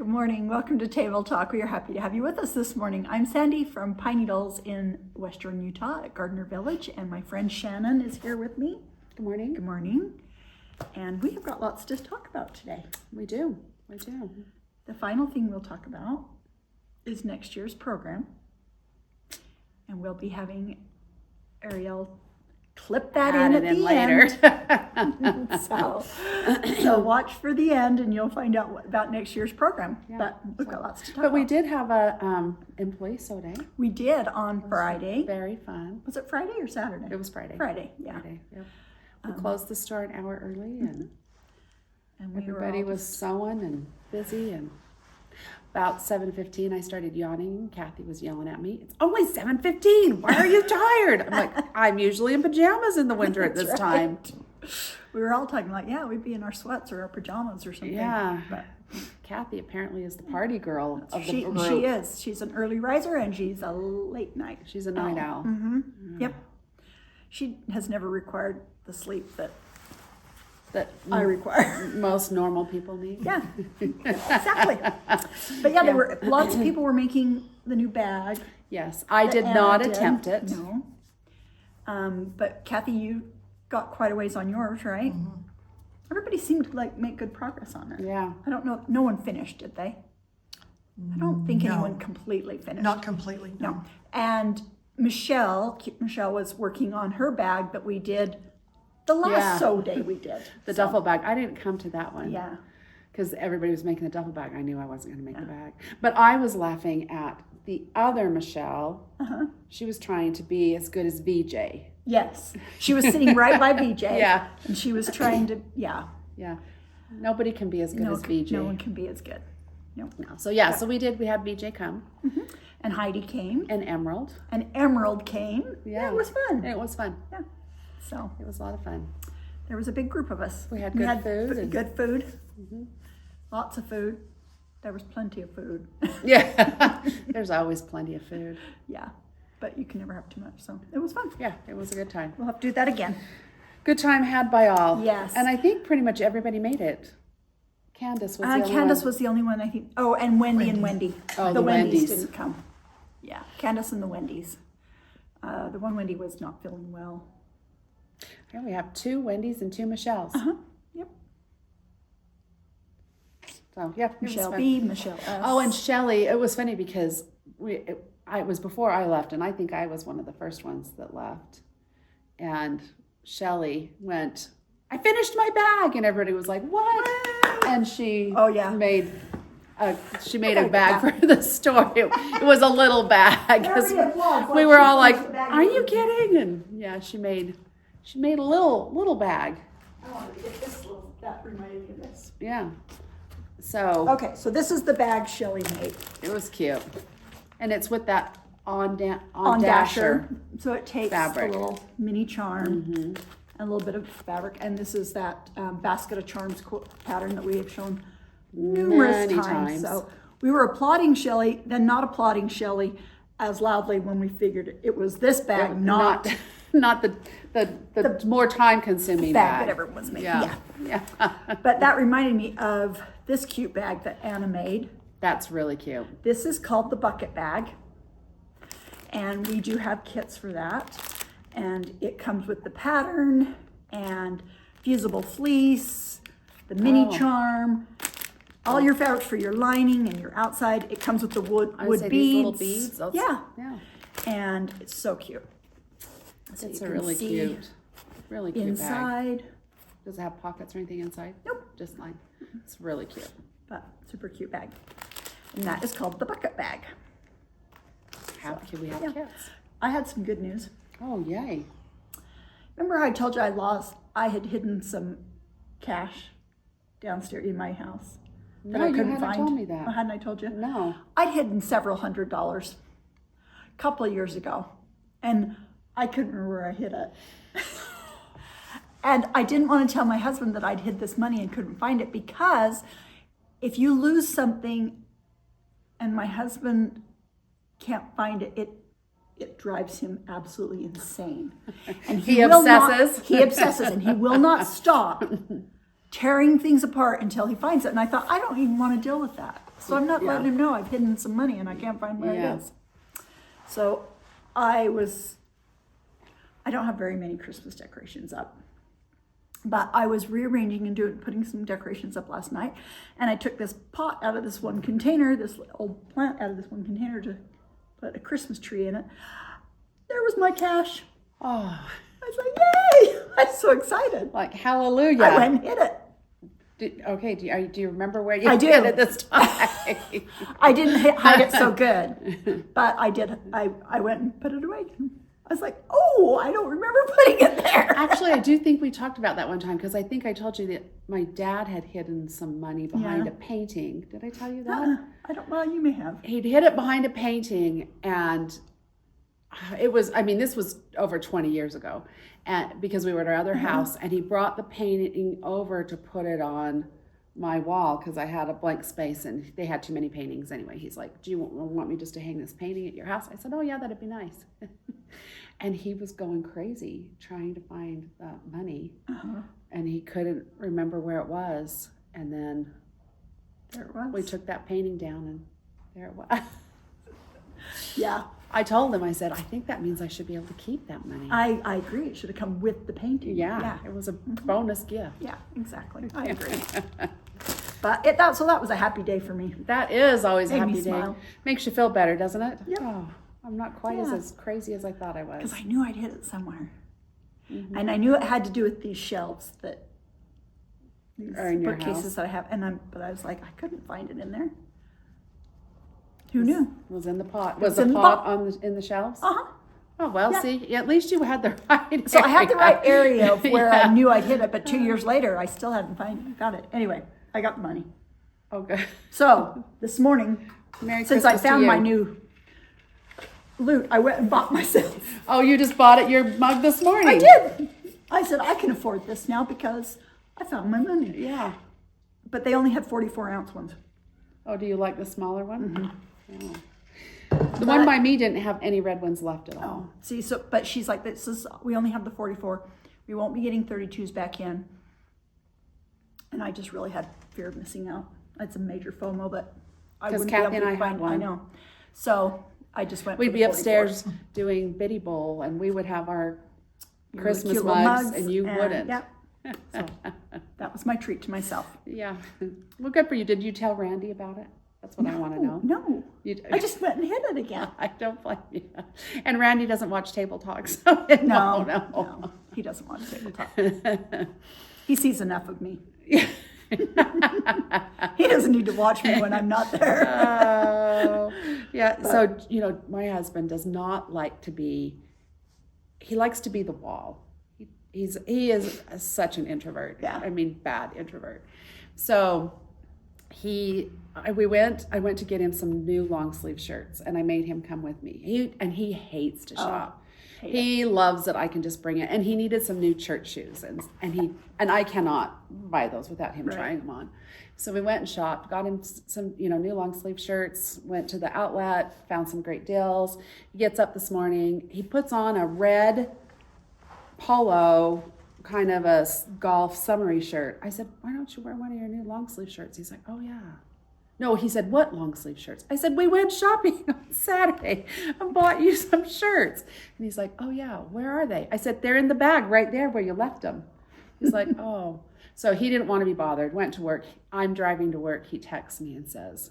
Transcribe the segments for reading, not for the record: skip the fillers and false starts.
Good morning. Welcome to Table Talk. We are happy to have you with us this morning. I'm Sandy from Pine Needles in western Utah at Gardner Village, and my friend Shannon is here with me. Good morning. Good morning. And we have got lots to talk about today. We do. We do. The final thing we'll talk about is next year's program. And we'll be having Ariel clip that in at the later. end. So watch for the end and you'll find out about next year's program. Yeah. But we've got lots to talk about. But we did have a employee show day. We did on Friday. Very fun. Was it Friday or Saturday? It was Friday. Friday, yeah. Friday, yep. We closed the store an hour early and everybody was sewing and busy, and about 7:15 I started yawning. Kathy was yelling at me, "It's only 7:15. Why are you tired?" I'm like, "I'm usually in pajamas in the winter at this time." We were all talking like, yeah, we'd be in our sweats or our pajamas or something. Yeah. But Kathy apparently is the party girl of the group. She is. She's an early riser and she's a late night. She's a night owl. Mm-hmm. Yeah. Yep. She has never required the sleep that I require. Most normal people need. Yeah, exactly. But yeah, there were lots of people were making the new bag. Yes, I did not attempt it. No. But Kathy, you got quite a ways on yours, right? Mm-hmm. Everybody seemed to make good progress on it. Yeah. I don't know. No one finished, did they? I don't think anyone completely finished. Not completely. No. And Michelle was working on her bag that we did. The last sew day we did. The duffel bag. I didn't come to that one. Yeah. Because everybody was making the duffel bag. I knew I wasn't going to make the bag. But I was laughing at the other Michelle. Uh-huh. She was trying to be as good as VJ. Yes. She was sitting right by VJ. Yeah. And she was trying to, Yeah. Nobody can be as good as VJ. No one can be as good. No. So so we had VJ come. Mm-hmm. And Heidi came. And Emerald. And Emerald came. Yeah, it was fun. It was fun. Yeah. So it was a lot of fun. There was a big group of us. We had good food. Good food. Mm-hmm. Lots of food. There was plenty of food. Yeah. There's always plenty of food. Yeah. But you can never have too much. So it was fun. Yeah, it was a good time. We'll have to do that again. Good time had by all. Yes. And I think pretty much everybody made it. Candace was the only one. Candace was the only one, I think. Oh, and Wendy. Oh, the Wendy's didn't come. Yeah, Candace and the Wendy's. The one Wendy was not feeling well. Here we have 2 Wendy's and 2 Michelle's. Uh-huh. Yep. So, yeah. Michelle B, Michelle S. Oh, and Shelly. It was funny because it was before I left, and I think I was one of the first ones that left. And Shelly went, "I finished my bag," and everybody was like, "What?" And she made a bag for the store. It was a little bag. We were all like, "Are you kidding?" And yeah, she made a little bag. I wanted to get this little. That reminded me of this. Yeah. So okay, so this is the bag Shelly made. It was cute, and it's with that on dasher. So it takes fabric. The little mini charm and a little bit of fabric, and this is that basket of charms pattern that we have shown numerous times. So we were applauding Shelly, then not applauding Shelly as loudly when we figured it was this bag, not the more time-consuming bag that everyone was making. Yeah. But that reminded me of this cute bag that Anna made. That's really cute. This is called the bucket bag, and we do have kits for that. And it comes with the pattern and fusible fleece, the mini charm, all your fabrics for your lining and your outside. It comes with the wood beads. These little beads. Yeah. And it's so cute. So it's a really cute bag. Inside. Does it have pockets or anything inside? Nope. Just line. It's really cute. But super cute bag. And that is called the bucket bag. Can we have kits? I had some good news. Oh, yay. Remember how I told you I had hidden some cash downstairs in my house that I couldn't find? Told me that. Oh, hadn't I told you? No. I'd hidden several $100s a couple of years ago, and I couldn't remember where I hid it. And I didn't want to tell my husband that I'd hid this money and couldn't find it, because if you lose something and my husband can't find it, it drives him absolutely insane. And he obsesses. He obsesses, and he will not stop tearing things apart until he finds it. And I thought, I don't even want to deal with that. So I'm not letting him know I've hidden some money and I can't find where it is. So I don't have very many Christmas decorations up, but I was rearranging and putting some decorations up last night, and I took this pot out of this one container, this old plant out of this one container to put a Christmas tree in it. There was my cash. Oh, I was like, yay! I was so excited. like hallelujah. I went and hit it. Do you remember where you I do. hid it this time? I didn't hide it so good, but I did. I went and put it away. I was like, oh, I don't remember putting it there. Actually, I do think we talked about that one time, because I think I told you that my dad had hidden some money behind a painting. Did I tell you that? Well, you may have. He'd hid it behind a painting, and it was, this was over 20 years ago, and because we were at our other house, and he brought the painting over to put it on my wall because I had a blank space and they had too many paintings anyway. He's like, do you want me just to hang this painting at your house? I said, oh yeah, that'd be nice. And he was going crazy trying to find that money, and he couldn't remember where it was. And then there it was. We took that painting down, and there it was. Yeah. I told him, I said, I think that means I should be able to keep that money. I agree. It should have come with the painting. Yeah. It was a bonus gift. Yeah, exactly. I agree. But so that was a happy day for me. That is always a Made me happy day. smile. Makes you feel better, doesn't it? Yep. Oh, I'm not quite as crazy as I thought I was. Because I knew I'd hit it somewhere. And I knew it had to do with these shelves these bookcases that I have. But I was like, I couldn't find it in there. Who knew? It was in the pot. Was the pot in the shelves? Uh-huh. Oh, well, see, at least you had the right area. So I had the right area of where I knew I'd hit it, but 2 years later, I still hadn't got it. Anyway, I got the money. Okay. So this morning, since Christmas I found to my you. new loot, I went and bought myself. Oh, you just bought your mug this morning. I did. I said, I can afford this now because I found my money. Yeah. But they only had 44-ounce ones. Oh, do you like the smaller one? Oh. The one by me didn't have any red ones left at all. Oh, see, but she's like, we only have the 44. We won't be getting 32s back in. And I just really had fear of missing out. It's a major FOMO, but I wouldn't Kathy be able to and I had find. one. I know. So I just went. We'd for the be 44. upstairs doing biddy bowl, and we would have our Christmas cute little mugs, and you wouldn't. Yeah. So that was my treat to myself. Yeah. Well, good for you. Did you tell Randy about it? That's what I want to know. No. I just went and hit it again. I don't blame you. And Randy doesn't watch Table Talk, so No. He doesn't watch Table Talk. He sees enough of me. He doesn't need to watch me when I'm not there. Oh, yeah. So, my husband does not like to be, he likes to be the wall. He is such an introvert. Yeah. Bad introvert. So I went to get him some new long sleeve shirts, and I made him come with me. He hates to shop. He loves that I can just bring it. And he needed some new church shoes, and I cannot buy those without him trying them on. So we went and shopped, got him some, new long sleeve shirts, went to the outlet, found some great deals. He gets up this morning, he puts on a red polo, kind of a golf summery shirt. I said, why don't you wear one of your new long sleeve shirts? He's like, oh yeah. No, he said, what long sleeve shirts? I said, we went shopping on Saturday and bought you some shirts. And he's like, oh yeah, where are they? I said, they're in the bag right there where you left them. He's like, oh. So he didn't want to be bothered, went to work. I'm driving to work. He texts me and says,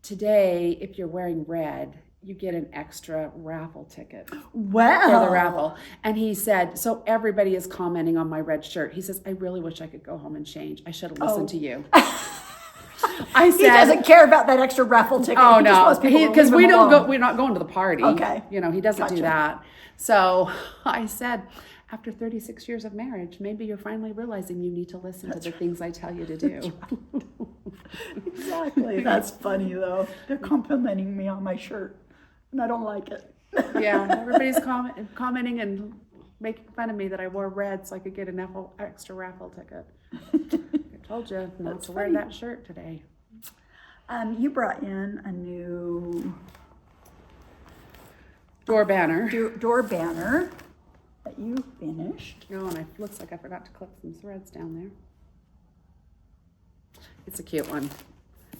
today, if you're wearing red, you get an extra raffle ticket for the raffle. And he said, so everybody is commenting on my red shirt. He says, I really wish I could go home and change. I should have listened to you. I said, he doesn't care about that extra raffle ticket. Oh no, because we're not going to the party. Okay, he doesn't do that. So I said, after 36 years of marriage, maybe you're finally realizing you need to listen to the things I tell you to do. Exactly. That's funny though. They're complimenting me on my shirt, and I don't like it. Yeah, everybody's commenting and making fun of me that I wore red so I could get an extra raffle ticket. I told you not to wear that shirt today. You brought in a new door banner. Door banner that you finished. No, and it looks like I forgot to clip some threads down there. It's a cute one.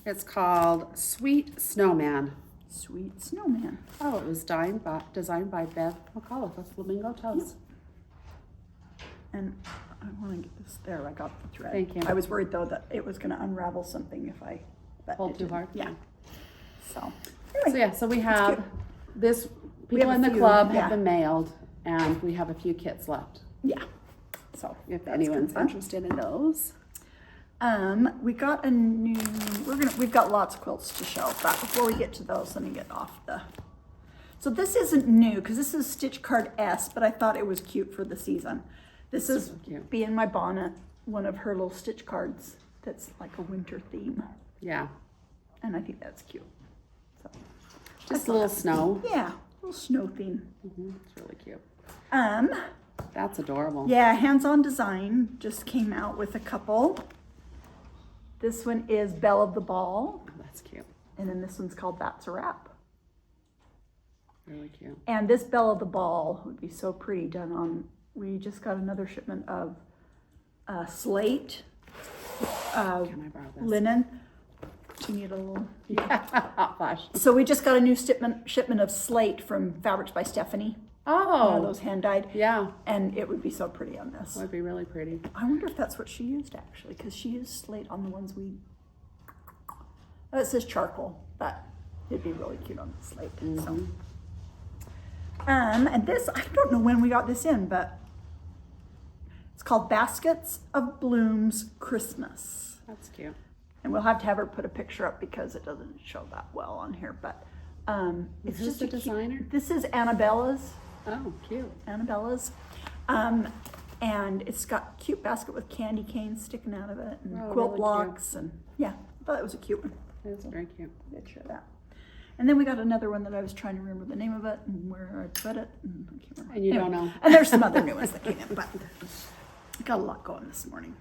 It's called Sweet Snowman. Sweet Snowman. Oh, it was designed by Bev McAuliffe of Flamingo Toes. And I want to get this there. I got the thread. Thank you. I was worried though that it was going to unravel something if I Pulled it too didn't. hard? Yeah. So, So anyway, yeah, so we have this, We people have in a the few, club yeah. have been mailed, and we have a few kits left, yeah. So if that's anyone's good fun. interested in those. We got a new. We've got lots of quilts to show, but before we get to those, let me get off the. So this isn't new because this is Stitch Card S, but I thought it was cute for the season. This is Super cute. Be in My Bonnet, one of her little stitch cards that's like a winter theme, Yeah, and I think that's cute. So just a little snow. yeah, little snow theme. It's really cute. That's adorable. Yeah, Hands On Design just came out with a couple. This one is Belle of the Ball, Oh, that's cute. and then this one's called That's a Wrap. Really cute. And this Belle of the Ball would be so pretty done on, we just got another shipment of slate, Can I borrow this? linen. Do you need a little? Yeah, hot flash. So we just got a new shipment of slate from Fabrics by Stephanie. Oh, Those hand dyed. yeah, And it would be so pretty on this. would be really pretty. I wonder if that's what she used actually, because she used slate on the ones we. Oh, it says charcoal, but it'd be really cute on the slate. So. And this, I don't know when we got this in, but it's called Baskets of Blooms Christmas. That's cute. And we'll have to have her put a picture up because it doesn't show that well on here. But it's Who's just the a cute- designer? This is Annabella's. Oh, cute. Annabella's. And it's got a cute basket with candy canes sticking out of it and Oh, quilt really blocks. And yeah, I thought it was a cute one. It's very cute. I'd show that. And then we got another one that I was trying to remember the name of it and where I put it. And I can't remember. And you don't know. And there's some other new ones that came in, but I got a lot going this morning.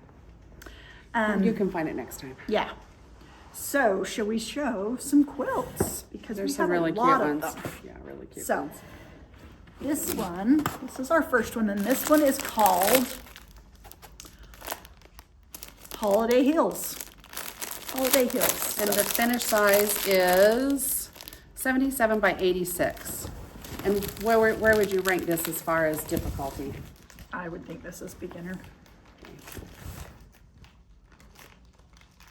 You can find it next time. Yeah. So shall we show some quilts? Because There's we some have really a cute lot ones. of them. Yeah, really cute So ones. this is our first one, and this one is called Holiday Hills. Holiday Hills. And the finish size is 77 by 86. And where would you rank this as far as difficulty? I would think this is beginner.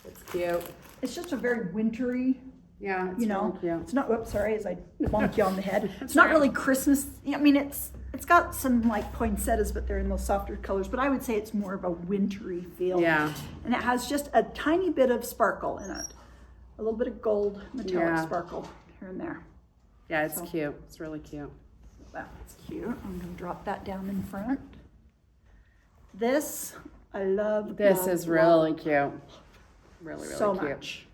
It's cute. It's just a very wintry, Yeah, it's you know. really cute. It's not. Whoops, sorry, as I bonk you on the head. It's not really Christmas. I mean, it's got some like poinsettias, but they're in those softer colors. But I would say it's more of a wintry feel. Yeah. And it has just a tiny bit of sparkle in it, a little bit of gold metallic Yeah. sparkle here and there. Yeah, it's cute. It's really cute. That's cute. I'm gonna drop that down in front. This I love. This love, is love really cute. Really, really so cute. much.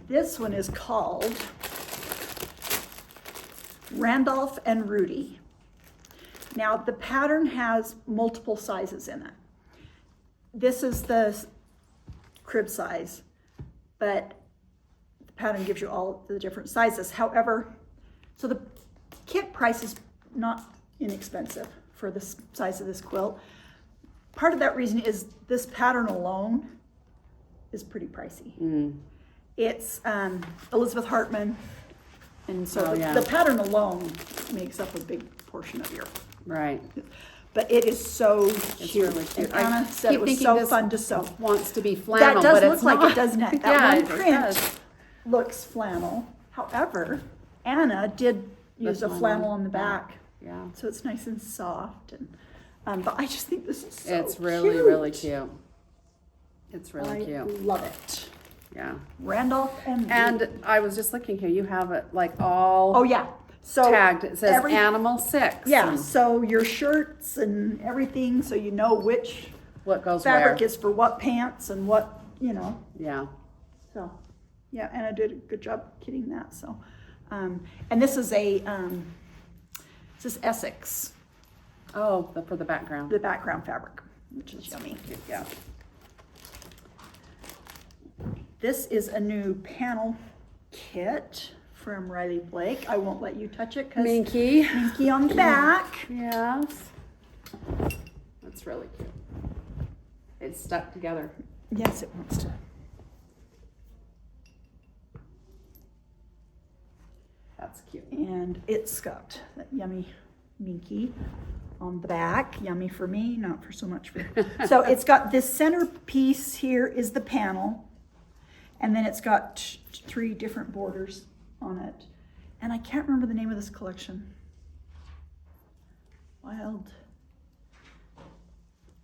This one is called Randolph and Rudy. Now the pattern has multiple sizes in it. This is the crib size, but the pattern gives you all the different sizes. However, so the kit price is not inexpensive for the size of this quilt. Part of that reason is this pattern alone is pretty pricey. It's Elizabeth Hartman, and so Oh, yeah. the pattern alone makes up a big portion of your. Right. But it is so It's cute. really cute. And Anna said keep it was thinking so this fun to sew. Wants to be flannel, That does but look it's like not. it, doesn't it? That Yeah, one it print does. looks flannel. However, Anna did use a flannel on the back, Yeah. so it's nice and soft. And but I just think this is so It's really, cute. really cute. It's really I cute. love it. Yeah. Randolph and And I was just looking here. You have it like all oh yeah, so tagged. It says every- Animal 6. Yeah, and so your shirts and everything, so you know which what goes fabric where. is for what pants and what, you know. Yeah. So, yeah, Anna did a good job kitting that. So, and this is this is Essex, Oh, for the background. the background fabric, which is yummy. Cute, yeah. This is a new panel kit from Riley Blake. I won't let you touch it because Minky. Minky on the back. Yes. That's It's really cute. It's stuck together. Yes, it wants to. That's cute. And it's got that yummy minky on the back. Yummy for me, not for so much for So it's got this center piece here is the panel. And then it's got 3 different borders on it. And I can't remember the name of this collection. Wild.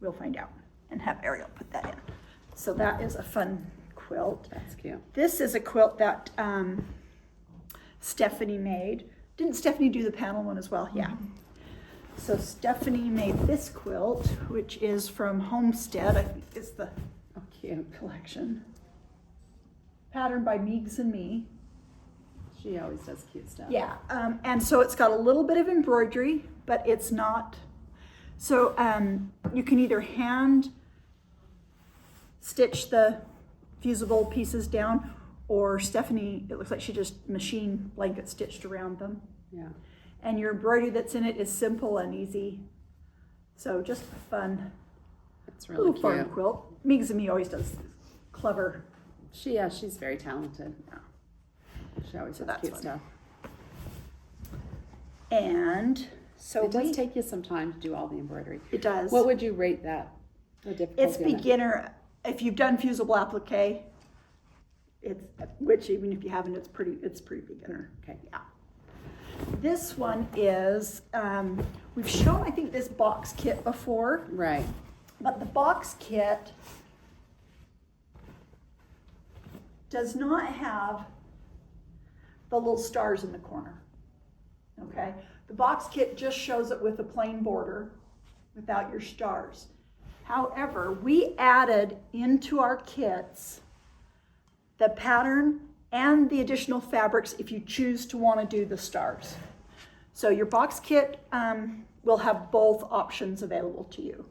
We'll find out and have Ariel put that in. So that is a fun quilt. That's cute. This is a quilt that Stephanie made. Didn't Stephanie do the panel one as well? Yeah. So Stephanie made this quilt, which is from Homestead. I think it's the Cute. collection. Patterned by Meigs and Me. She always does cute stuff. Yeah, and so it's got a little bit of embroidery, but it's not. So you can either hand stitch the fusible pieces down, or Stephanie, it looks like she just machine blanket stitched around them. Yeah. And your embroidery that's in it is simple and easy. So just a It's really little fun cute. quilt. Meigs and Me always does clever. She's very talented. Yeah. She always So does that's cute fun. stuff. And so It does take you some time to do all the embroidery. it does. What would you rate that? The difficulty It's of it? beginner. If you've done fusible applique, which even if you haven't, it's pretty beginner. Okay. Yeah. This one is, we've shown, I think, this box kit before, Right. but the box kit does not have the little stars in the corner. Okay? The box kit just shows it with a plain border without your stars. However, we added into our kits the pattern and the additional fabrics if you choose to want to do the stars. So your box kit will have both options available to you.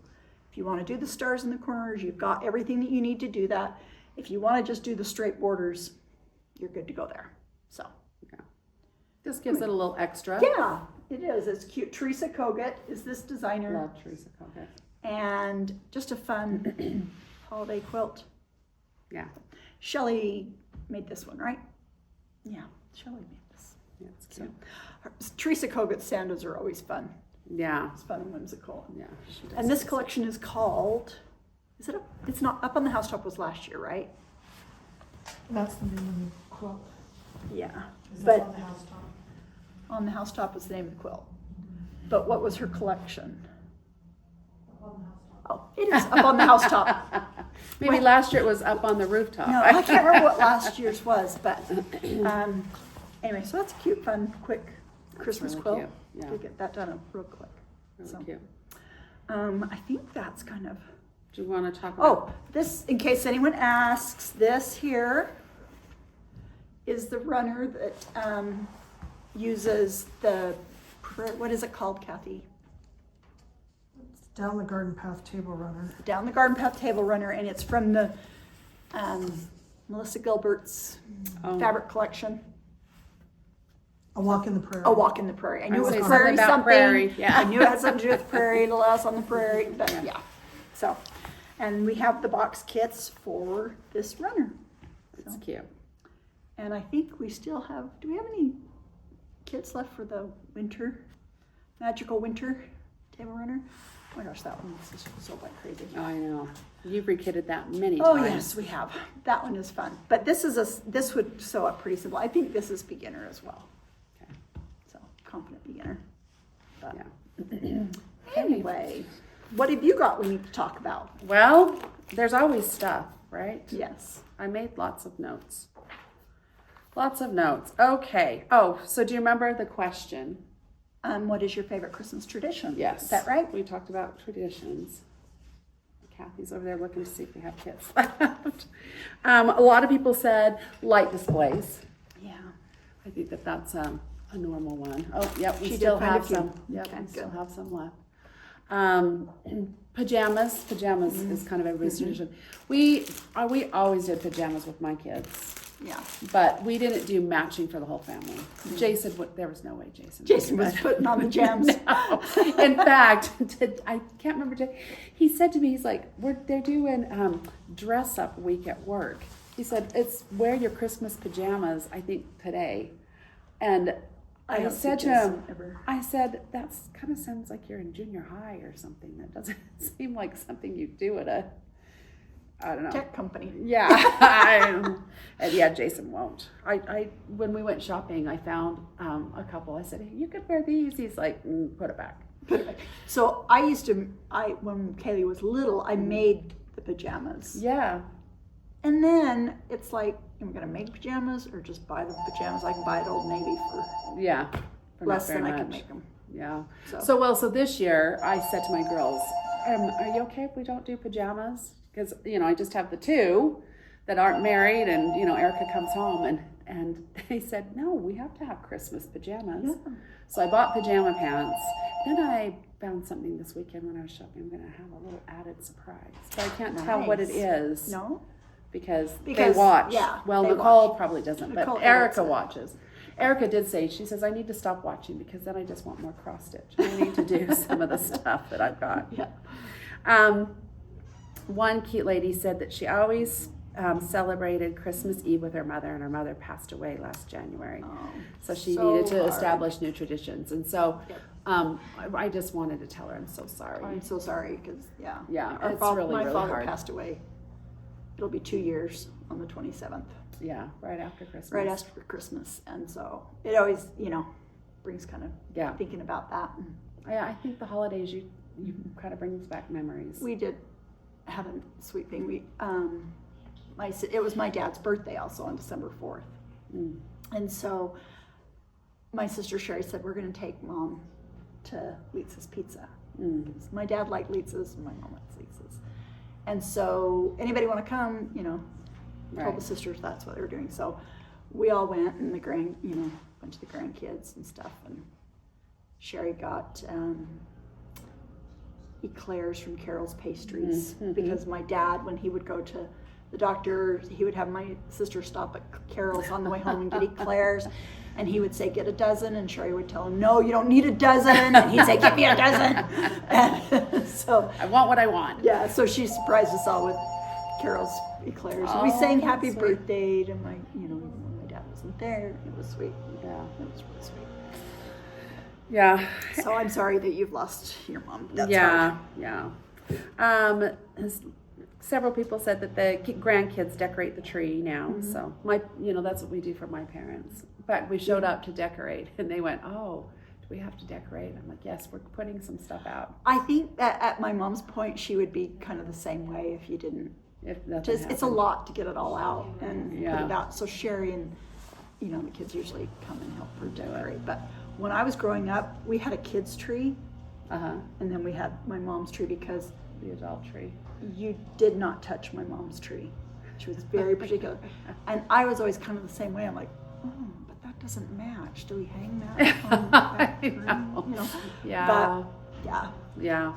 If you want to do the stars in the corners, you've got everything that you need to do that. If you want to just do the straight borders, you're good to go there. So, Yeah. This gives it a little extra. yeah, it is. It's cute. Teresa Kogut is this designer. Love Teresa Cocker. And just a fun holiday quilt. Yeah. Shelley made this one, right? Yeah, Shelley made this. Yeah, it's cute. Teresa Kogut's sandals are always fun. Yeah. It's fun and whimsical. Yeah. She does And this good collection is called, is it up? It's not, Up on the Housetop was last year, right? That's the name of the quilt. Yeah. Is But on the housetop? On the Housetop is the name of the quilt. But what was her collection? On the housetop. Oh, it is Up on the Housetop. Maybe Well- last year it was up on the rooftop. No, I can't remember what last year's was, but anyway, so that's a cute, fun, quick Christmas really quilt. cute, yeah. To get that done real quick. Really So, cute. I think that's kind of. Do you want to talk about? Oh, this, in case anyone asks, this here is the runner that uses the, what is it called, Kathy? It's down the garden path table runner. Down the Garden Path Table Runner, and it's from the Melissa Gilbert's Oh. fabric collection. A walk in the prairie. A Walk in the Prairie. I knew it was I'd say prairie something about something. prairie, yeah. I knew it had something to do with prairie, Little House on the Prairie, but yeah. So, and we have the box kits for this runner. It's So, cute. and I think we still have, do we have any kits left for the winter, magical winter table runner? Oh my gosh, that one is just sold like crazy. Oh, I know. You've rekitted that many Oh times. yes, we have. That one is fun. But this would sew up pretty simple. I think this is beginner as well. Okay. So confident beginner. But Yeah. anyway, what have you got we need to talk about? Well, there's always stuff, right? Yes. I made lots of notes. Lots of notes. Okay. Oh, so do you remember the question? What is your favorite Christmas tradition? Yes. Is that right? We talked about traditions. Kathy's over there looking to see if we have kids left. A lot of people said light displays. Yeah. I think that's a normal one. Oh, yep, we She did still find a have few. some. Yep, Okay, we still good. have some left. Pajamas is kind of everybody's tradition. We always did pajamas with my kids. Yeah. But we didn't do matching for the whole family. Jason, there was no way Jason. Jason was putting on the jams. No. In fact, I can't remember. He said to me, he's like, they're doing dress up week at work. He said, it's wear your Christmas pajamas, I think, today. And I said to him, I said, that's kind of sounds like you're in junior high or something. That doesn't seem like something you do at a, I don't know. Tech company. Yeah. And yeah, Jason won't. I when we went shopping, I found a couple. I said, hey, you could wear these. He's like, put it back. So when Kaylee was little, I made the pajamas. Yeah. And then it's like, am I going to make pajamas or just buy the pajamas? I can buy at Old Navy for less than I can make them. Yeah. So this year I said to my girls, are you okay if we don't do pajamas? Because, I just have the two that aren't married and, Erica comes home and they said, no, we have to have Christmas pajamas. Yeah. So I bought pajama pants. Then I found something this weekend when I was shopping. I'm going to have a little added surprise. But I can't tell what it is. No? Because they watch. Yeah, well, Nicole probably doesn't, but Erica watches. Erica did say, she says, I need to stop watching because then I just want more cross stitch. I need to do some of the stuff that I've got. Yeah. One cute lady said that she always celebrated Christmas Eve with her mother, and her mother passed away last January. Oh, so she needed to establish new traditions. And so I just wanted to tell her I'm so sorry. I'm so sorry because, Yeah, my father hard. passed away. It'll be 2 years on the 27th. Yeah, right after Christmas. Right after Christmas. And so it always, brings kind of thinking about that. Yeah, I think the holidays, you kind of brings back memories. We did have a sweet thing. It was my dad's birthday also on December 4th. Mm. And so my sister Sherry said, we're going to take Mom to Lietz's Pizza. Mm. My dad liked Lietz's, my mom likes Lietz's. And so anybody want to come, told the sisters that's what they were doing. So we all went, and a bunch of the grandkids and stuff. And Sherry got eclairs from Carol's Pastries because my dad, when he would go to the doctor, he would have my sister stop at Carol's on the way home and get eclairs. And he would say, get a dozen. And Sherry would tell him, no, you don't need a dozen. And he'd say, give me a dozen. And so I want what I want. Yeah, so she surprised us all with Carol's eclairs. And we sang happy birthday to my, even when my dad wasn't there. It was sweet. Yeah. It was really sweet. Yeah. So I'm sorry that you've lost your mom. That's hard. Yeah. Several people said that the grandkids decorate the tree now. Mm-hmm. So that's what we do for my parents. In fact, we showed up to decorate, and they went, "Oh, do we have to decorate?" I'm like, "Yes, we're putting some stuff out." I think that at my mom's point, she would be kind of the same way if you didn't. It's a lot to get it all out and put it out. So Sherry and the kids usually come and help her decorate. But when I was growing up, we had a kids tree, and then we had my mom's tree because the adult tree. You did not touch my mom's tree. She was very particular, and I was always kind of the same way. I'm like, but that doesn't match. Do we hang that on that tree? Yeah. But, yeah.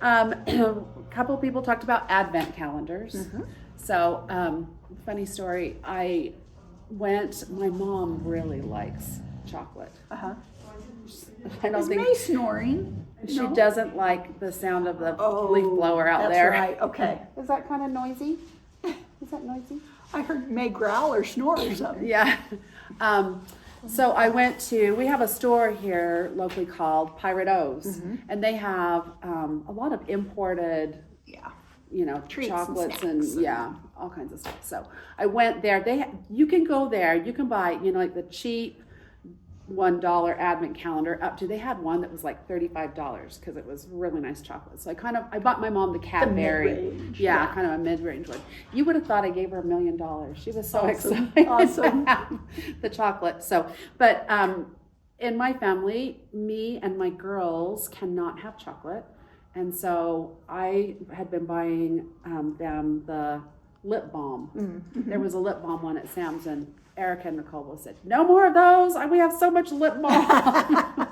A couple of people talked about advent calendars. Mm-hmm. So, funny story. My mom really likes chocolate. Is May snoring? She doesn't like the sound of the leaf blower out there. That's right. Okay. Is that kind of noisy? Is that noisy? I heard May growl or snore or something. Yeah. So we have a store here locally called Pirate O's, and they have a lot of imported, treats chocolates and all kinds of stuff. So I went there. You can go there. You can buy, like the cheap $1 advent calendar up to, they had one that was like $35 because it was really nice chocolate. So I bought my mom the Cadbury, kind of a mid-range one. You would have thought I gave her $1 million. She was so excited to have the chocolate. So, but in my family, me and my girls cannot have chocolate, and so I had been buying them the lip balm. Mm-hmm. There was a lip balm one at Sam's, and Erica and Nicole both said, no more of those. We have so much lip balm.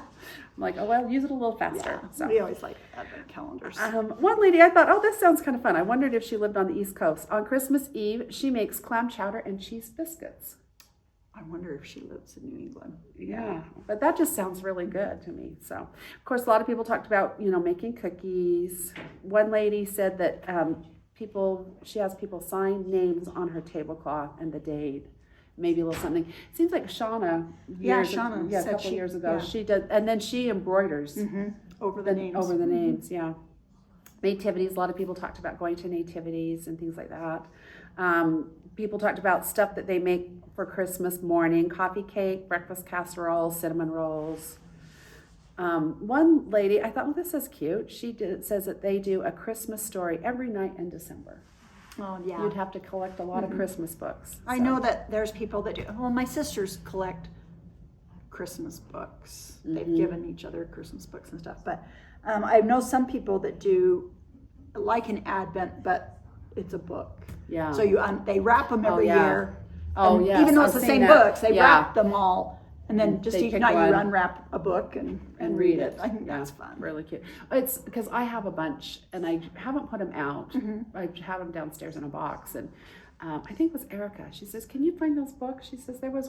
I'm like, oh, well, use it a little faster. Yeah, So. we always like advent calendars. One lady, I thought, oh, this sounds kind of fun. I wondered if she lived on the East Coast. On Christmas Eve, she makes clam chowder and cheese biscuits. I wonder if she lives in New England. Yeah, but that just sounds really good to me. So, of course, a lot of people talked about, making cookies. One lady said that she has people sign names on her tablecloth and the date. Maybe a little something. It seems like Shauna, a couple years ago, she does, and then she embroiders over the names. Over the names, yeah. Nativities. A lot of people talked about going to nativities and things like that. People talked about stuff that they make for Christmas morning: coffee cake, breakfast casserole, cinnamon rolls. One lady, I thought, well, this is cute. Says that they do a Christmas story every night in December. Oh, yeah. You'd have to collect a lot of Christmas books. I know that there's people that do. Well, my sisters collect Christmas books. They've given each other Christmas books and stuff. But I know some people that do like an Advent, but it's a book. Yeah. So they wrap them every year. Oh, and yes. even though I've it's the seen same that. books, they wrap them all. And then just They each pick night one. you unwrap a book and read it. I think that's fun. Really cute. It's because I have a bunch and I haven't put them out. I have them downstairs in a box. And I think it was Erica. She says, can you find those books? She says, there was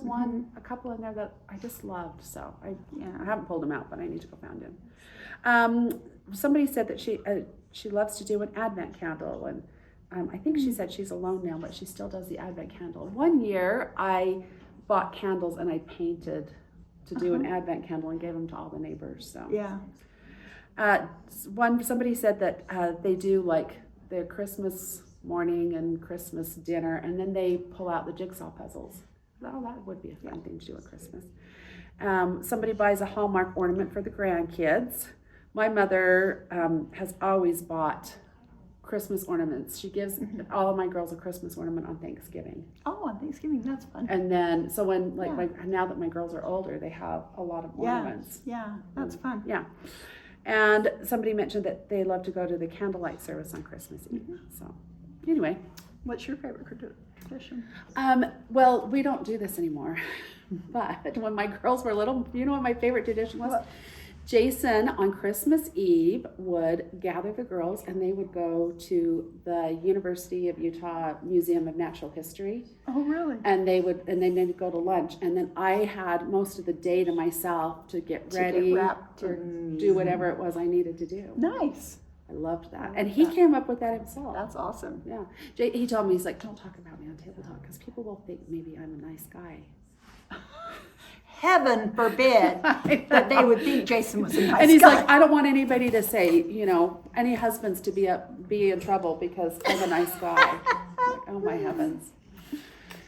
a couple in there that I just loved. So I haven't pulled them out, but I need to go find them. Somebody said that she loves to do an Advent candle. And I think she said she's alone now, but she still does the Advent candle. One year I bought candles and I painted to do an Advent candle and gave them to all the neighbors. So somebody said that they do like their Christmas morning and Christmas dinner, and then they pull out the jigsaw puzzles. Oh, that would be a fun thing to do at Christmas. Somebody buys a Hallmark ornament for the grandkids. My mother has always bought Christmas ornaments. She gives all of my girls a Christmas ornament on Thanksgiving. Oh, on Thanksgiving, that's fun. And then, so when, now that my girls are older, they have a lot of ornaments. Yeah, that's fun. Yeah. And somebody mentioned that they love to go to the candlelight service on Christmas Eve. So, anyway. What's your favorite tradition? Well, we don't do this anymore. But when my girls were little, you know what my favorite tradition was? What? Jason on Christmas Eve would gather the girls and they would go to the University of Utah Museum of Natural History. Oh, really? And then they'd go to lunch. And then I had most of the day to myself to get ready, to do whatever it was I needed to do. Nice. I loved that. And he came up with that himself. That's awesome. Yeah. He told me, he's like, don't talk about me on Table Talk because people will think maybe I'm a nice guy. Heaven forbid that they would think Jason was a nice guy. And he's like, I don't want anybody to say, any husbands to be in trouble because I'm a nice guy. I'm like, oh my heavens.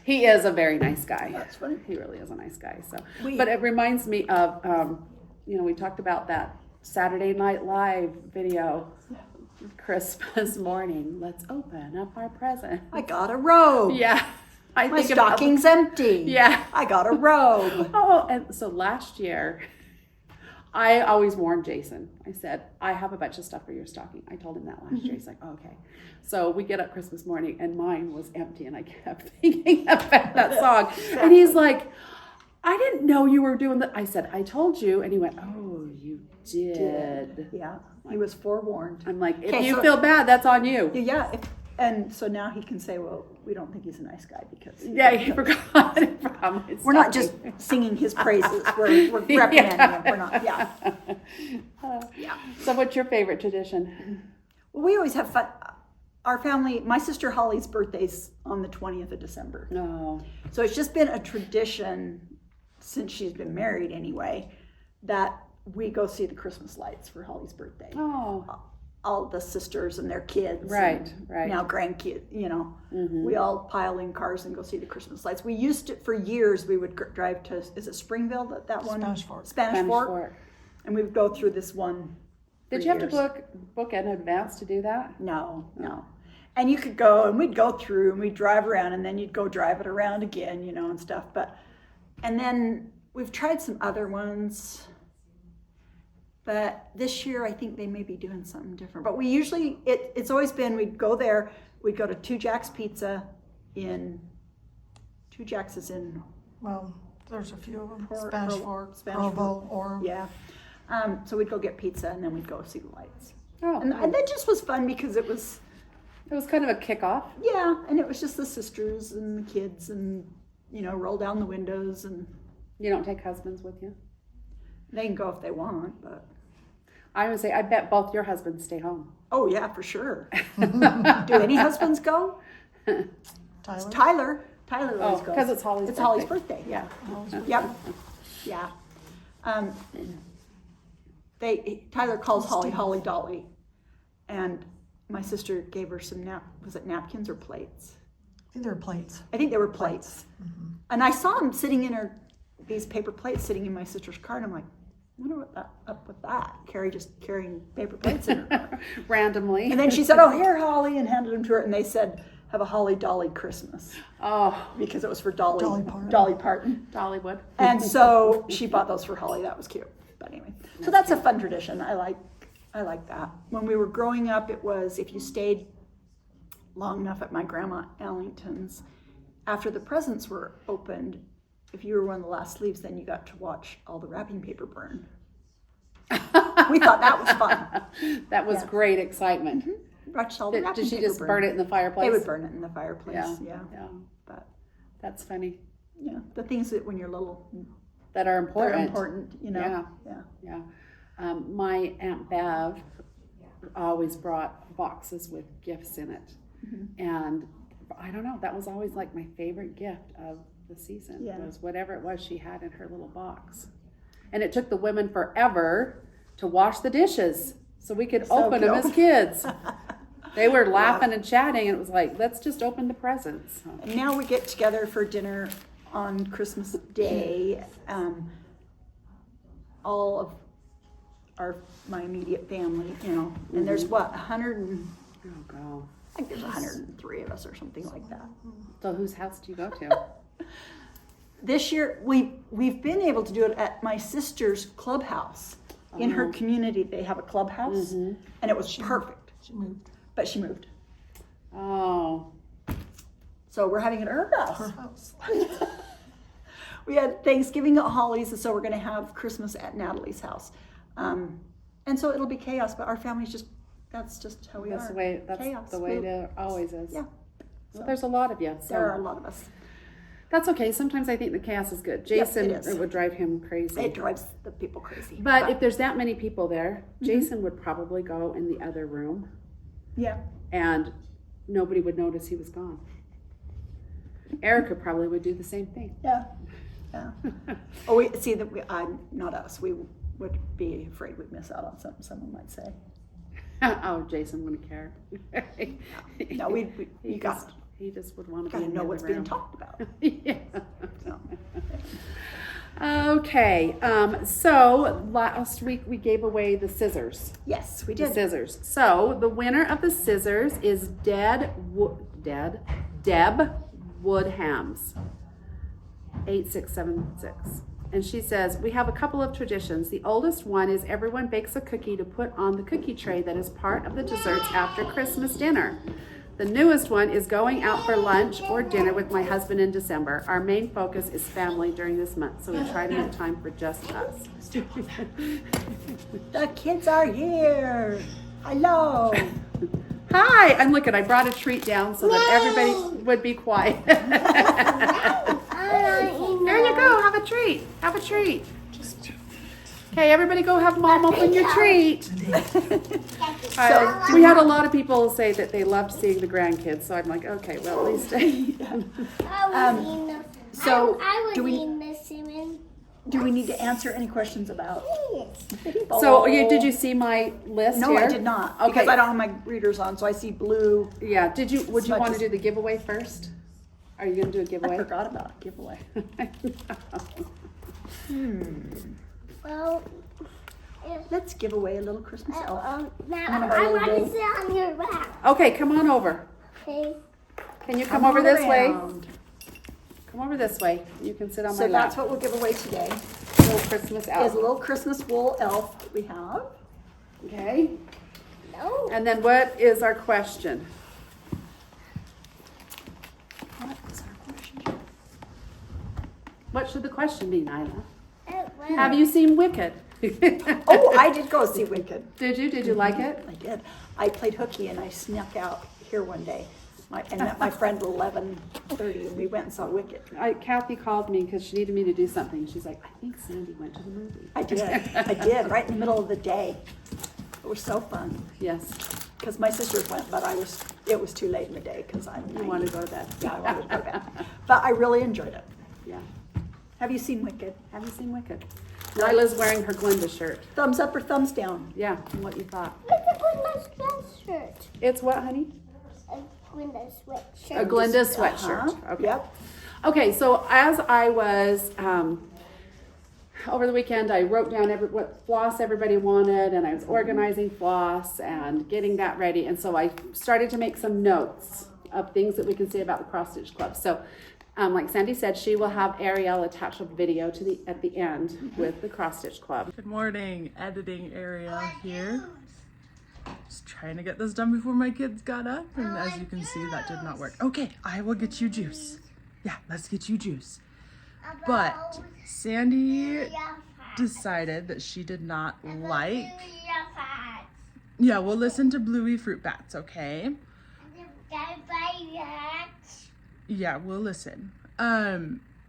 He is a very nice guy. That's funny. He really is a nice guy. So, but it reminds me of, we talked about that Saturday Night Live video, Christmas morning. Let's open up our present. I got a robe. Yeah. My stocking's empty. Yeah. I got a robe. Oh, and so last year, I always warned Jason. I said, I have a bunch of stuff for your stocking. I told him that last year. He's like, oh, okay. So we get up Christmas morning, and mine was empty, and I kept thinking about that song. Exactly. And he's like, I didn't know you were doing that. I said, I told you. And he went, oh, you did. Yeah, he was forewarned. I'm like, if you feel bad, that's on you. Yeah, and so now he can say, well, we don't think he's a nice guy because... he forgot. We're not just singing his praises. We're reprimanding him. We're not, So what's your favorite tradition? Well, we always have fun. Our family, my sister Holly's birthday's on the 20th of December. Oh. So it's just been a tradition since she's been married anyway, that we go see the Christmas lights for Holly's birthday. Oh. All the sisters and their kids. Right. Now grandkids, we all pile in cars and go see the Christmas lights. We used to, for years, we would drive to, is it Springville, that one? Spanish Fork. And we would go through this one. Did you have to book in advance to do that? No. And you could go, and we'd go through, and we'd drive around, and then you'd go drive it around again, and stuff. And then we've tried some other ones. But this year, I think they may be doing something different. But we usually, it's always been, we'd go there, we'd go to Two Jacks Pizza Two Jacks is in... Well, there's a few of them. Spanish Fork, Provo, Orem. Yeah. So we'd go get pizza and then we'd go see the lights. Oh, And that just was fun because it was, kind of a kickoff. yeah, and it was just the sisters and the kids and, you know, roll down the windows and You don't take husbands with you? they can go if they want, but. I would say, I bet both your husbands stay home. Oh, yeah, for sure. Do any husbands go? Tyler? Tyler always goes. because it's Holly's It's birthday. Holly's birthday, yeah. Yep, yeah. Tyler calls Holly Holly Dolly. And my sister gave her some was it napkins or plates? I think they were plates. I think they were plates. And I saw them sitting in these paper plates sitting in my sister's car, and I'm like, I wonder what's up with that. Carrie just carrying paper plates in her car. Randomly. And then she said, oh, here, Holly, and handed them to her, and they said, have a Holly Dolly Christmas. Oh, Because it was for Dolly Parton. Dolly Parton. Dollywood. And so she bought those for Holly. That was cute. But anyway, so that's a fun tradition. I like that. When we were growing up, it was if you stayed long enough at my grandma Ellington's, after the presents were opened, if you were one of the last leaves, then you got to watch all the wrapping paper burn. We thought that was fun. That was great excitement. Watched all the wrapping Did she paper just burn it in the fireplace? They would burn it in the fireplace. Yeah. But That's funny. yeah, the things that when you're little, That are they're important. important. You know. Yeah. My Aunt Bev always brought boxes with gifts in it. And I don't know, that was always like my favorite gift of the season. Yeah. Was whatever it was she had in her little box. And it took the women forever to wash the dishes so we could open them as kids. They were laughing and chatting, and it was like, let's just open the presents. So. And now we get together for dinner on Christmas Day. All of my immediate family, you know, and there's what, 100 and, Oh, God. I think there's 103 of us or something like that. So whose house do you go to? This year, we've been able to do it at my sister's clubhouse. In her community, they have a clubhouse, and it was perfect. She moved. But she moved. Oh. So we're having it at her Her house. house. We had Thanksgiving at Holly's, and so we're going to have Christmas at Natalie's house. And so it'll be chaos, but our family's that's just how we That's are. that's Chaos. the way it always is. Yeah. Well, there's a lot of you. So There are a lot of us. that's okay. Sometimes I think the chaos is good. Jason, it is. it would drive him crazy. It drives the people crazy. But if there's that many people there, Jason would probably go in the other room yeah. and nobody would notice he was gone. Erica probably would do the same thing. Yeah. Yeah. Oh, we see that not us. We would be afraid we'd miss out on something someone might say. Oh, Jason wouldn't care. No, you got He just would want to be to in know the what's other being room. talked about. Yeah. So. Okay, so last week we gave away the scissors. Yes, we The did. scissors. So the winner of the scissors is Deb Woodhams, 8676. And she says, we have a couple of traditions. The oldest one is everyone bakes a cookie to put on the cookie tray that is part of the desserts after Christmas dinner. The newest one is going out for lunch or dinner with my husband in December. Our main focus is family during this month, so we try to make time for just us. The kids are here. Hello. Hi, I'm looking, I brought a treat down so that everybody would be quiet. There you go, have a treat. Have a treat. Okay, everybody go have mom open your treat. We had a lot of people say that they loved seeing the grandkids, so I'm like, okay, well, at least. So, do do we need to answer any questions about? So, did you see my list No, here? I did not. Okay. Because I don't have my readers on, so I see blue. Yeah, would you want to Smudges. do the giveaway first? Are you going to do a I giveaway? forgot about a giveaway. Well, Let's give away a little Christmas elf. now And a I little want bowl. to sit on your lap. Okay, come on over. Okay. Can you come over this way? around. Come over this way. You can sit on my So lap. that's what we'll give away today. Little Christmas Is a elf. little Christmas wool elf that we have. Okay. No. And then what is our question? What is our question? What should the question be, Nyla? Well, Have you seen Wicked? Oh, I did go see Wicked. Did you? Did you like it? I did. I played hooky and I snuck out here one day. And met my friend at 11:30 and we went and saw Wicked. Kathy called me because she needed me to do something. She's like, I think Sandy went to the movie. I did, right in the middle of the day. It was so fun. Yes. Because my sisters went, but it was too late in the day because You want to go to bed. Yeah, I wanted to go to bed. But I really enjoyed it. Yeah. Have you seen Wicked? Have you seen Wicked? Lila's wearing her Glinda shirt. Thumbs up or thumbs down? Yeah, and what you thought. It's a Glinda sweatshirt. It's what, honey? A Glinda sweatshirt. A Glinda sweatshirt. Uh-huh. Okay. Yep. Okay, so as I was over the weekend, I wrote down what floss everybody wanted, and I was organizing floss and getting that ready. And so I started to make some notes of things that we can say about the Cross Stitch Club. So, like Sandy said, she will have Ariel attach a video at the end with the Cross Stitch Club. Good morning, editing Ariel here. Just trying to get this done before my kids got up, and as you can see, that did not work. Okay, I will get you juice. Yeah, let's get you juice. But Sandy decided that she did not like. Yeah, we'll listen to Bluey Fruit Bats, okay? Yeah, we'll listen.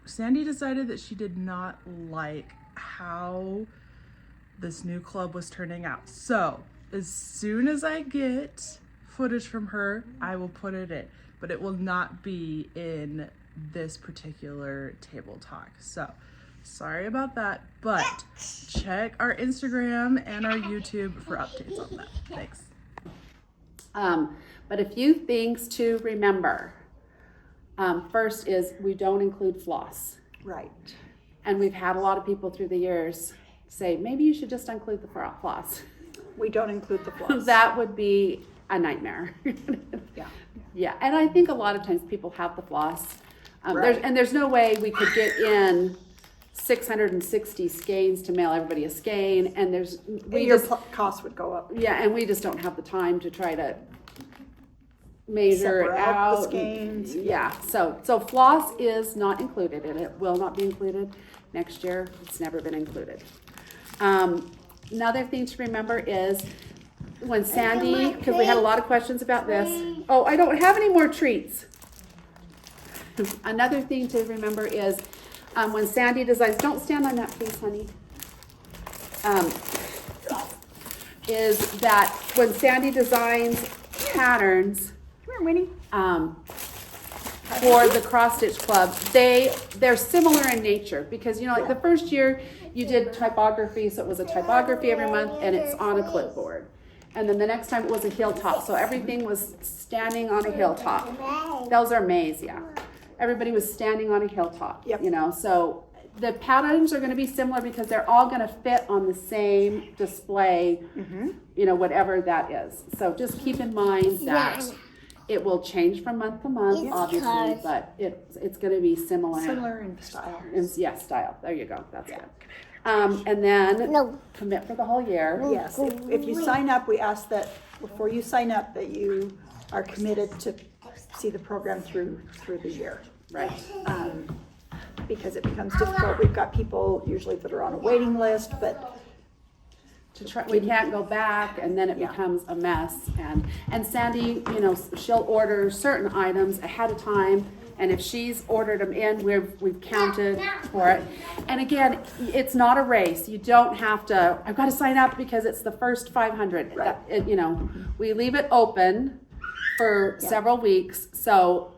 Sandy decided that she did not like how this new club was turning out. So, as soon as I get footage from her, I will put it in. But it will not be in this particular table talk. So, sorry about that. But check our Instagram and our YouTube for updates on that. Thanks. But a few things to remember. First is we don't include floss. Right. And we've had a lot of people through the years say, maybe you should just include the floss. We don't include the floss. That would be a nightmare. Yeah. Yeah, and I think a lot of times people have the floss. Right. There's no way we could get in 660 skeins to mail everybody a skein, and Your cost would go up. yeah, and we just don't have the time to try to measure it Separate out out. the skeins. Yeah, so floss is not included, and it will not be included next year. It's never been included. Another thing to remember is when Sandy, because we had a lot of questions about this. Oh, I don't have any more treats. Another thing to remember is when Sandy designs, don't stand on that please, honey. Is that when Sandy designs patterns Come here, Winnie. for the Cross Stitch Club, they're similar in nature because, like the first year you did typography, so it was a typography every month and it's on a clipboard. And then the next time it was a hilltop, so everything was standing on a hilltop. Those are maize, yeah. Everybody was standing on a hilltop, Yep. So the patterns are going to be similar because they're all going to fit on the same display, whatever that is. So just keep in mind that it will change from month to month, It's obviously, cars. but it's going to be similar. Similar in style. Yes, style. There you go. That's good. And then No. commit for the whole year. Yes, if you sign up, we ask that before you sign up that you are committed to see the program through the year. Right. Because it becomes difficult. We've got people usually that are on a waiting list, but We can't go back, and then it Yeah. becomes a mess. And Sandy, she'll order certain items ahead of time, and if she's ordered them in, we've counted for it. And again, it's not a race. You don't have to. I've got to sign up because it's the first 500. Right. We leave it open for several weeks. So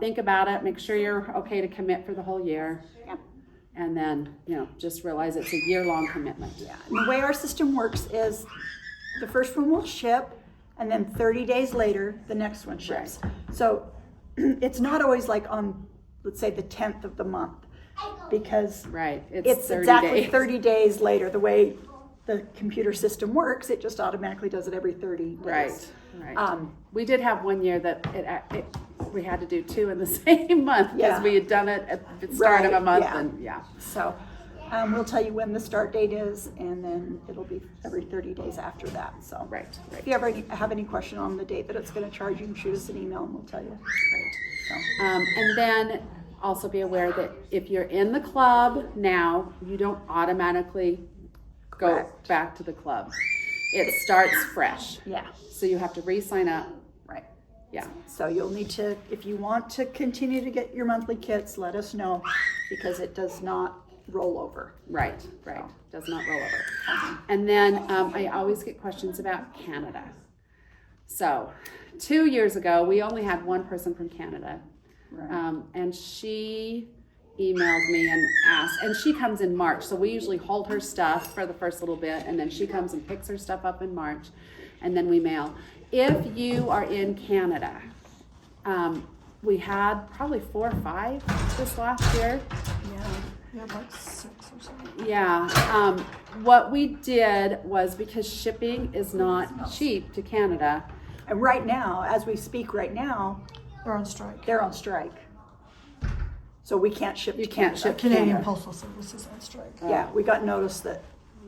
think about it. Make sure you're okay to commit for the whole year. Yep. And then, just realize it's a year-long commitment. yeah. And the way our system works is the first one will ship, and then 30 days later, the next one ships. So it's not always like on, let's say, the 10th of the month, because Right. it's 30 exactly days. 30 days later. The way the computer system works, it just automatically does it every 30 days. Right. We did have one year that we had to do 2 in the same month because Yeah. we had done it at the start of a Right, month. yeah. And yeah. So we'll tell you when the start date is, and then it'll be every 30 days after that. So Right. if you ever have any question on the date that it's going to charge, you can shoot us an email and we'll tell you. Right. So, And then also be aware that if you're in the club now, you don't automatically go Correct. back to the club. It starts fresh. Yeah, So you have to re-sign up. right. Yeah. So you'll need to, if you want to continue to get your monthly kits, let us know because it does not roll over. Right. Does not roll over. And then I always get questions about Canada. So 2 years ago, we only had one person from Canada. Right. And she emailed me and asked, and she comes in March. So we usually hold her stuff for the first little bit, and then she comes and picks her stuff up in March, and then we mail. If you are in Canada, we had probably 4 or 5 this last year. Yeah, about 6 or something. Yeah. What we did was, because shipping is not cheap to Canada. And right now, as we speak right now, They're on strike. they're on strike. So we can't ship You to can't Canada. ship to Canadian Canada. Postal Service is on strike. Yeah, we got notice that,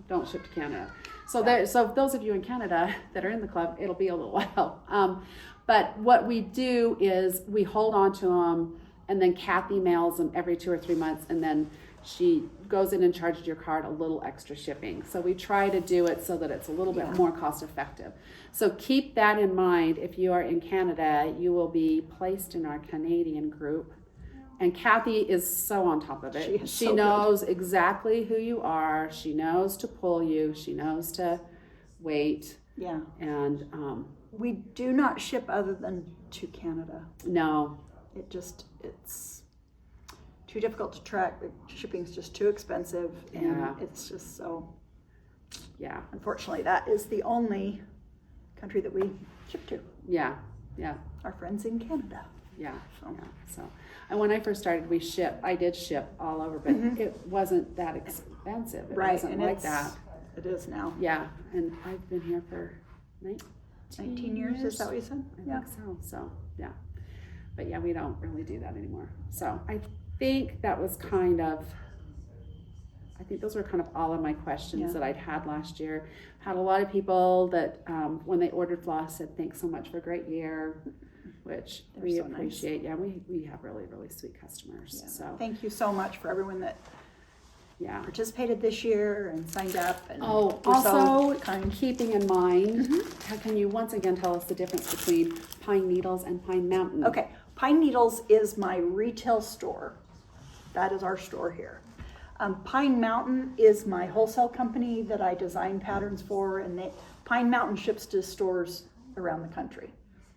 Don't ship to Canada. So so those of you in Canada that are in the club, it'll be a little while. But what we do is we hold on to them, and then Kathy mails them every 2 or 3 months, and then she goes in and charges your card a little extra shipping. So we try to do it so that it's a little bit more cost effective. So keep that in mind. If you are in Canada, you will be placed in our Canadian group. And Kathy is so on top of it. She is She so good. knows exactly who you are. She knows to pull you. She knows to wait. yeah. And We do not ship other than to Canada. no, It's too difficult to track. The shipping's just too expensive, and Yeah. it's just so. yeah, Unfortunately, that is the only country that we ship to. yeah. Our friends in Canada. Yeah. So, and when I first started, I did ship all over, but it wasn't that expensive. It wasn't and like that. It is now. Yeah, and I've been here for 19 years, is that what you said? I think so. So, yeah. But yeah, we don't really do that anymore. So I think that was I think those were kind of all of my questions that I'd had last year. Had a lot of people that when they ordered floss said, "Thanks so much for a great year," which we so nice. appreciate. Yeah, we have really, really sweet customers. Yeah. So Thank you so much for everyone that yeah. participated this year and signed up. And Oh, were so also kind. keeping in mind, how can you once again tell us the difference between Pine Needles and Pine Mountain? Okay, Pine Needles is my retail store. That is our store here. Pine Mountain is my wholesale company that I design patterns for, and Pine Mountain ships to stores around the country.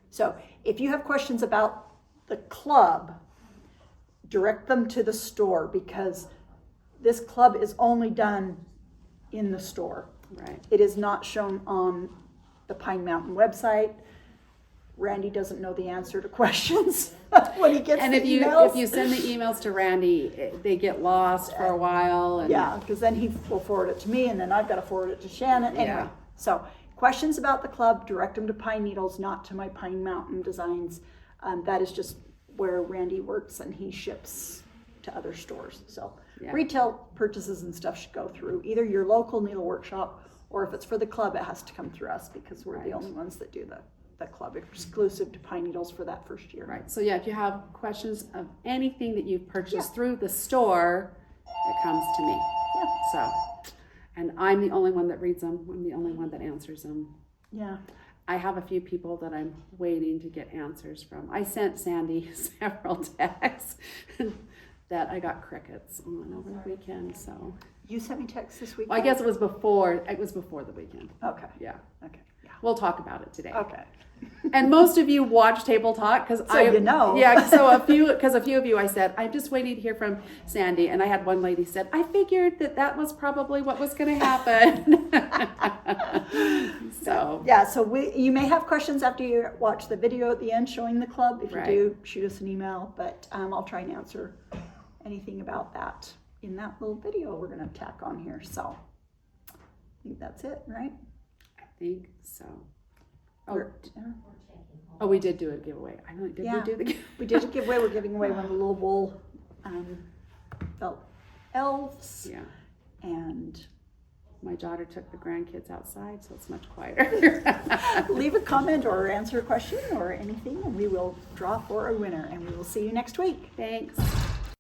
So if you have questions about the club, direct them to the store, because this club is only done in the store. Right. It is not shown on the Pine Mountain website. Randy doesn't know the answer to questions when he gets And the if you emails. send the emails to Randy, they get lost for a while. And Yeah, because then he will forward it to me, and then I've got to forward it to Shannon. Anyway, Yeah. so questions about the club, direct them to Pine Needles, not to my Pine Mountain designs. That is just where Randy works, and he ships to other stores. So Yeah. retail purchases and stuff should go through either your local needle workshop, or if it's for the club, it has to come through us because we're the only ones that do the club exclusive to Pine Needles for that first year. Right. So yeah, if you have questions of anything that you've purchased through the store, it comes to me. Yeah. So, and I'm the only one that reads them. I'm the only one that answers them. Yeah. I have a few people that I'm waiting to get answers from. I sent Sandy several texts that I got crickets on over the weekend. So You sent me text this week. well, I guess it was before the weekend. Okay. Yeah. Okay. Yeah. We'll talk about it today. Okay. And most of you watch Table Talk because you know. Yeah, so a few of you I said I'm just waiting to hear from Sandy, and I had one lady said I figured that was probably what was going to happen. So Yeah, so you may have questions after you watch the video at the end showing the club. If you Right. do, shoot us an email, but I'll try and answer anything about that in that little video we're going to tack on here. So I think that's it, right? I think so. We're- Oh, we did do a giveaway. I don't. Did Yeah. we do the giveaway? we did a giveaway. We're giving away one of the little wool felt elves, Yeah. and My daughter took the grandkids outside, so it's much quieter. leave a comment or answer a question or anything, and we will draw for a winner. And we will see you next week. Thanks.